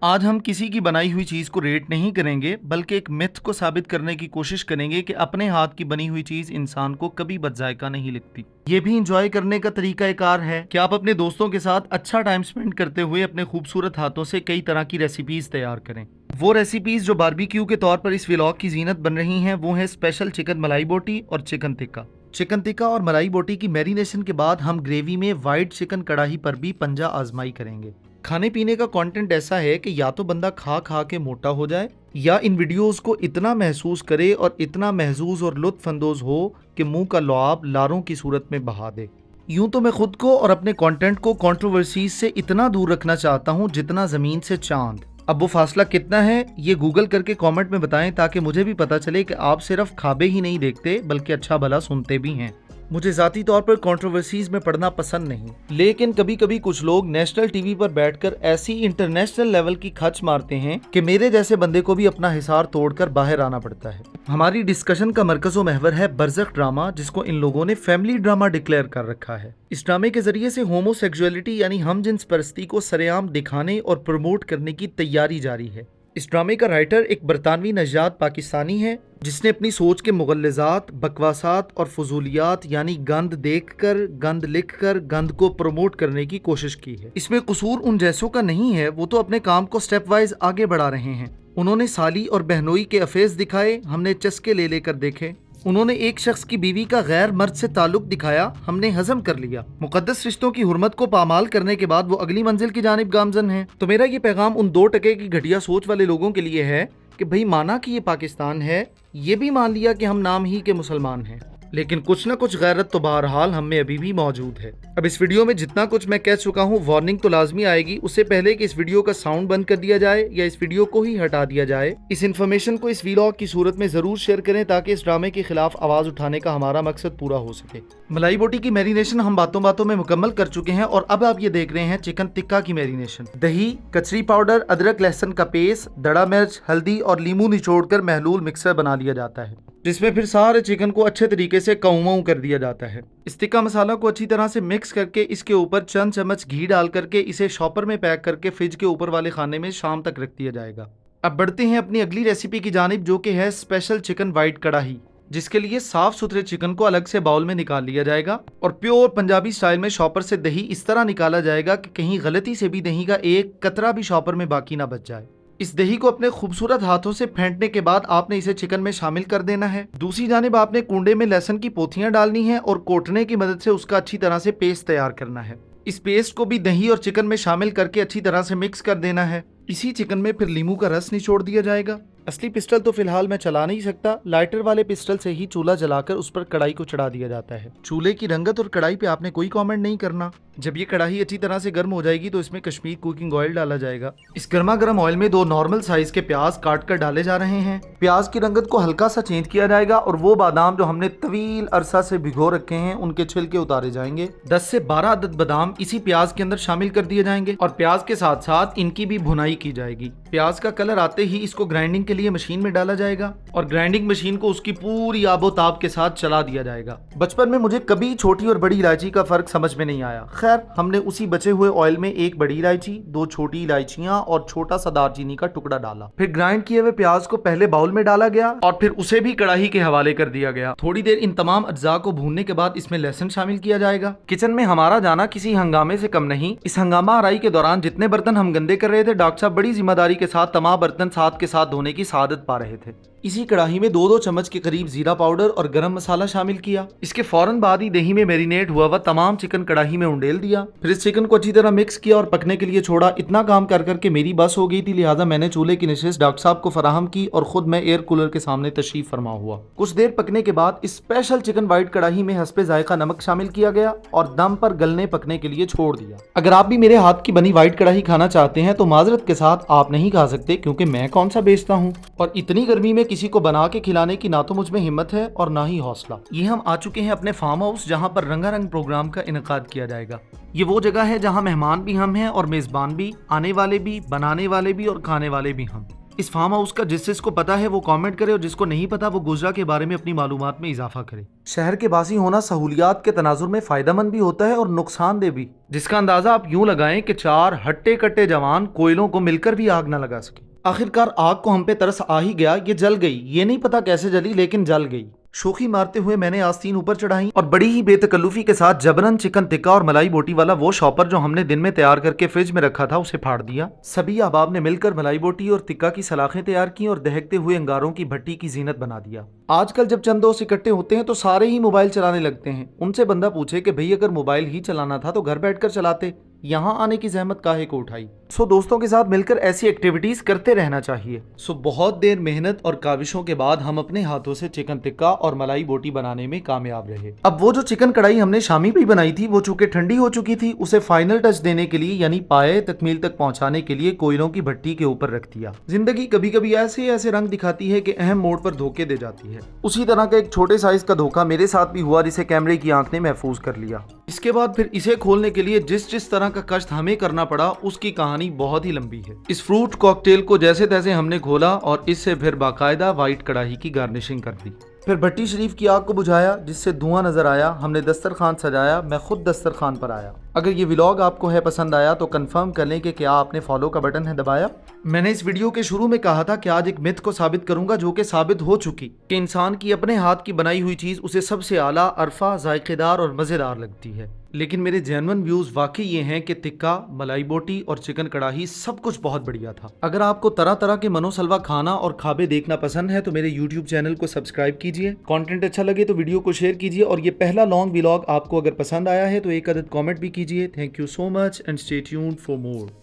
आज हम किसी की बनाई हुई चीज़ को रेट नहीं करेंगे, बल्कि एक मिथ को साबित करने की कोशिश करेंगे कि अपने हाथ की बनी हुई चीज़ इंसान को कभी बदजायका नहीं लगती। ये भी इंजॉय करने का तरीका एक कार है कि आप अपने दोस्तों के साथ अच्छा टाइम स्पेंड करते हुए अपने खूबसूरत हाथों से कई तरह की रेसिपीज़ तैयार करें। वो रेसिपीज़ जो बारबेक्यू के तौर पर इस व्लॉग की जीनत बन रही हैं वो है स्पेशल चिकन मलाई बोटी और चिकन टिक्का। चिकन टिक्का और मलाई बोटी की मैरिनेशन के बाद हम ग्रेवी में वाइट चिकन कढ़ाई पर भी पंजा आजमाई करेंगे। खाने पीने का कंटेंट ऐसा है कि या तो बंदा खा खा के मोटा हो जाए या इन वीडियोस को इतना महसूस करे और इतना महजूज और लुत्फ अंदोज हो कि मुंह का लुआब लारों की सूरत में बहा दे। यूं तो मैं खुद को और अपने कंटेंट को कंट्रोवर्सीज से इतना दूर रखना चाहता हूं जितना जमीन से चांद। अब वो फासला कितना है ये गूगल करके कमेंट में बताएं ताकि मुझे भी पता चले कि आप सिर्फ खाबे ही नहीं देखते बल्कि अच्छा भला सुनते भी हैं। मुझे ज़ाती तौर पर कंट्रोवर्सीज में पढ़ना पसंद नहीं, लेकिन कभी कभी कुछ लोग नेशनल टीवी पर बैठकर ऐसी इंटरनेशनल लेवल की खच मारते हैं कि मेरे जैसे बंदे को भी अपना हिसार तोड़कर बाहर आना पड़ता है। हमारी डिस्कशन का मरकज़ो महवर है बरज़ख ड्रामा, जिसको इन लोगों ने फैमिली ड्रामा डिक्लेयर कर रखा है। इस ड्रामे के जरिए से होमोसेक्सुअलिटी यानी हमजिन्स परस्ती को सरेआम दिखाने और प्रमोट करने की तैयारी जारी है। इस ड्रामे का राइटर एक बरतानवी नजात पाकिस्तानी है जिसने अपनी सोच के मुगल्लजात, बकवासात और फजूलियात यानी गंद देखकर, गंद लिखकर गंद को प्रमोट करने की कोशिश की है। इसमें कसूर उन जैसों का नहीं है, वो तो अपने काम को स्टेप वाइज आगे बढ़ा रहे हैं। उन्होंने साली और बहनोई के अफेज दिखाए, हमने चस्के ले लेकर देखे। उन्होंने एक शख्स की बीवी का गैर मर्द से ताल्लुक दिखाया, हमने हजम कर लिया। मुकद्दस रिश्तों की हुर्मत को पामाल करने के बाद वो अगली मंजिल की जानिब गामजन है। तो मेरा ये पैगाम उन 2% की घटिया सोच वाले लोगों के लिए है कि भाई माना कि ये पाकिस्तान है, ये भी मान लिया कि हम नाम ही के मुसलमान हैं, लेकिन कुछ ना कुछ गैरत तो बहरहाल हम में अभी भी मौजूद है। अब इस वीडियो में जितना कुछ मैं कह चुका हूँ वार्निंग तो लाजमी आएगी, उससे पहले कि इस वीडियो का साउंड बंद कर दिया जाए या इस वीडियो को ही हटा दिया जाए। इस इन्फॉर्मेशन को इस व्लॉग की सूरत में जरूर शेयर करें ताकि इस ड्रामे के खिलाफ आवाज उठाने का हमारा मकसद पूरा हो सके। मलाई बोटी की मैरिनेशन हम बातों बातों में मुकम्मल कर चुके हैं और अब आप ये देख रहे हैं चिकन टिक्का की मैरिनेशन। दही, कचरी पाउडर, अदरक लहसुन का पेस्ट, दड़ा मिर्च, हल्दी और लीमू निचोड़कर महलूल मिक्सर बना लिया जाता है, जिसमें फिर सारे चिकन को अच्छे तरीके से कऊं कर दिया जाता है। इस टिक्का मसाला को अच्छी तरह से मिक्स करके इसके ऊपर चंद चम्मच घी डाल करके इसे शॉपर में पैक करके फ्रिज के ऊपर वाले खाने में शाम तक रख दिया जाएगा। अब बढ़ते हैं अपनी अगली रेसिपी की जानिब, जो कि है स्पेशल चिकन वाइट कढ़ाई, जिसके लिए साफ सुथरे चिकन को अलग से बाउल में निकाल लिया जाएगा और प्योर पंजाबी स्टाइल में शॉपर से दही इस तरह निकाला जाएगा कि कहीं गलती से भी दही का एक कतरा भी शॉपर में बाकी ना बच जाए। इस दही को अपने खूबसूरत हाथों से फेंटने के बाद आपने इसे चिकन में शामिल कर देना है। दूसरी जानिब आपने कुंडे में लहसुन की पोथियां डालनी है और कोटने की मदद से उसका अच्छी तरह से पेस्ट तैयार करना है। इस पेस्ट को भी दही और चिकन में शामिल करके अच्छी तरह से मिक्स कर देना है। इसी चिकन में फिर नींबू का रस निचोड़ दिया जाएगा। असली पिस्टल तो फिलहाल मैं चला नहीं सकता, लाइटर वाले पिस्टल से ही चूल्हा जलाकर उस पर कढ़ाई को चढ़ा दिया जाता है। चूल्हे की रंगत और कढ़ाई पे आपने कोई कमेंट नहीं करना। जब ये कढ़ाई अच्छी तरह से गर्म हो जाएगी तो इसमें कश्मीर कुकिंग ऑयल डाला जाएगा। इस गर्मा गर्म ऑयल में 2 नॉर्मल साइज के प्याज काट कर डाले जा रहे हैं। प्याज की रंगत को हल्का सा चेंज किया जाएगा और वो बादाम जो हमने तवील अरसा से भिगो रखे हैं उनके छिलके उतारे जाएंगे। 10 से 12 अदद बादाम इसी प्याज के अंदर शामिल कर दिए जाएंगे और प्याज के साथ साथ इनकी भी भुनाई की जाएगी। प्याज का कलर आते ही इसको ग्राइंडिंग के लिए मशीन में डाला जाएगा और ग्राइंडिंग मशीन को उसकी पूरी आबोताब के साथ चला दिया जाएगा। बचपन में मुझे कभी छोटी और बड़ी इलायची का फर्क समझ में नहीं आया। खैर, हमने उसी बचे हुए ऑयल में 1 बड़ी इलायची, 2 छोटी इलायचियां और छोटा सा दालचीनी का टुकड़ा डाला। फिर ग्राइंड किए हुए प्याज को पहले बाउल में डाला गया और फिर उसे भी कढ़ाई के हवाले कर दिया गया। थोड़ी देर इन तमाम अज्जा को भूनने के बाद इसमें लहसुन शामिल किया जाएगा। किचन में हमारा जाना किसी हंगामे से कम नहीं। इस हंगामा आराई के दौरान जितने बर्तन हम गंदे कर रहे थे, डॉक्टर साहब बड़ी जिम्मेदारी के साथ तमाम बर्तन साथ के साथ धोने की सादत पा रहे थे। इसी कढ़ाई में 2-2 चम्मच के करीब जीरा पाउडर और गरम मसाला शामिल किया। इसके फौरन बाद ही दही में मैरिनेट हुआ हुआ तमाम चिकन कढ़ाई में उंडेल दिया। फिर इस चिकन को अच्छी तरह मिक्स किया और पकने के लिए छोड़ा। इतना काम कर करके मेरी बस हो गई थी, लिहाजा मैंने चूल्हे की नशिश डॉक्टर साहब को फराहम की और खुद मैं एयर कूलर के सामने तशरीफ फरमा हुआ। कुछ देर पकने के बाद इस स्पेशल चिकन वाइट कढ़ाई में हस्बे जायका नमक शामिल किया गया और दम पर गलने पकने के लिए छोड़ दिया। अगर आप भी मेरे हाथ की बनी वाइट कढ़ाई खाना चाहते हैं तो माजरत के साथ आप नहीं खा सकते, क्योंकि मैं कौन सा बेचता हूँ और इतनी गर्मी में किसी को बना के खिलाने की ना तो मुझ में हिम्मत है और ना ही हौसला। ये हम आ चुके हैं अपने फार्म हाउस, जहाँ पर रंगारंग प्रोग्राम का इनकाद किया जाएगा। ये वो जगह है जहाँ मेहमान भी हम हैं और मेजबान भी, आने वाले भी, बनाने वाले भी और खाने वाले भी हम। इस फार्म हाउस का जिसको पता है वो कमेंट करे और जिसको नहीं पता वो गुजरा के बारे में अपनी मालूमात में इजाफा करे। शहर के बासी होना सहूलियात के तनाजुर में फायदेमंद भी होता है और नुकसानदेह भी, जिसका अंदाजा आप यूं लगाएं कि 4 हट्टे कट्टे जवान कोयलों को मिलकर भी आग न लगा सके। आखिरकार आग को हम पे तरस आ ही गया, ये जल गई, ये नहीं पता कैसे जली लेकिन जल गई। शोखी मारते हुए मैंने आस्तीन ऊपर चढ़ाई और बड़ी ही बेतकल्लुफी के साथ जबरन चिकन टिक्का और मलाई बोटी वाला वो शॉपर जो हमने दिन में तैयार करके फ्रिज में रखा था उसे फाड़ दिया। सभी अहबाब ने मिलकर मलाई बोटी और टिक्का की सलाखें तैयार की और दहकते हुए अंगारों की भट्टी की जीनत बना दिया। आजकल जब चंद दोस्त इकट्ठे होते हैं तो सारे ही मोबाइल चलाने लगते हैं। उनसे बंदा पूछे कि भाई अगर मोबाइल ही चलाना था तो घर बैठकर चलाते, यहाँ आने की जहमत काहे को उठाई। सो दोस्तों के साथ मिलकर ऐसी एक्टिविटीज करते रहना चाहिए। सो बहुत देर मेहनत और काविशों के बाद हम अपने हाथों से चिकन टिक्का और मलाई बोटी बनाने में कामयाब रहे। अब वो जो चिकन कढ़ाई हमने शामी पे बनाई थी वो चूंकि ठंडी हो चुकी थी, उसे फाइनल टच देने के लिए यानी पाए तकमील तक पहुंचाने के लिए कोयलों की भट्टी के ऊपर रख दिया। जिंदगी कभी कभी ऐसे ऐसे रंग दिखाती है कि अहम मोड़ पर धोखे दे जाती है। उसी तरह का एक छोटे साइज का धोखा मेरे साथ भी हुआ जिसे कैमरे की आंख ने महफूज कर लिया। इसके बाद फिर इसे खोलने के लिए जिस तरह का कष्ट हमें करना पड़ा उसकी कहानी बहुत ही लंबी है। इस फ्रूट कॉकटेल को जैसे तैसे हमने खोला और इससे फिर बाकायदा वाइट कढ़ाई की गार्निशिंग कर दी। फिर भट्टी शरीफ की आग को बुझाया जिससे धुआं नजर आया। हमने दस्तरखान सजाया, मैं खुद दस्तरखान पर आया। अगर ये व्लॉग आपको है पसंद आया तो कंफर्म कर लें कि क्या आपने फॉलो का बटन है दबाया। मैंने इस वीडियो के शुरू में कहा था कि आज एक मिथ को साबित करूंगा जो कि साबित हो चुकी कि इंसान की अपने हाथ की बनाई हुई चीज उसे सबसे आला, अरफा, जायकेदार और मजेदार लगती है। लेकिन मेरे जेन्युइन व्यूज वाकई ये हैं कि टिक्का, मलाई बोटी और चिकन कढ़ाई सब कुछ बहुत बढ़िया था। अगर आपको तरह तरह के मनोसलवा खाना और खाबे देखना पसंद है तो मेरे YouTube चैनल को सब्सक्राइब कीजिए। कंटेंट अच्छा लगे तो वीडियो को शेयर कीजिए और ये पहला लॉन्ग व्लॉग आपको अगर पसंद आया है तो एक अदद कमेंट भी कीजिए। Thank you so much and stay tuned for more.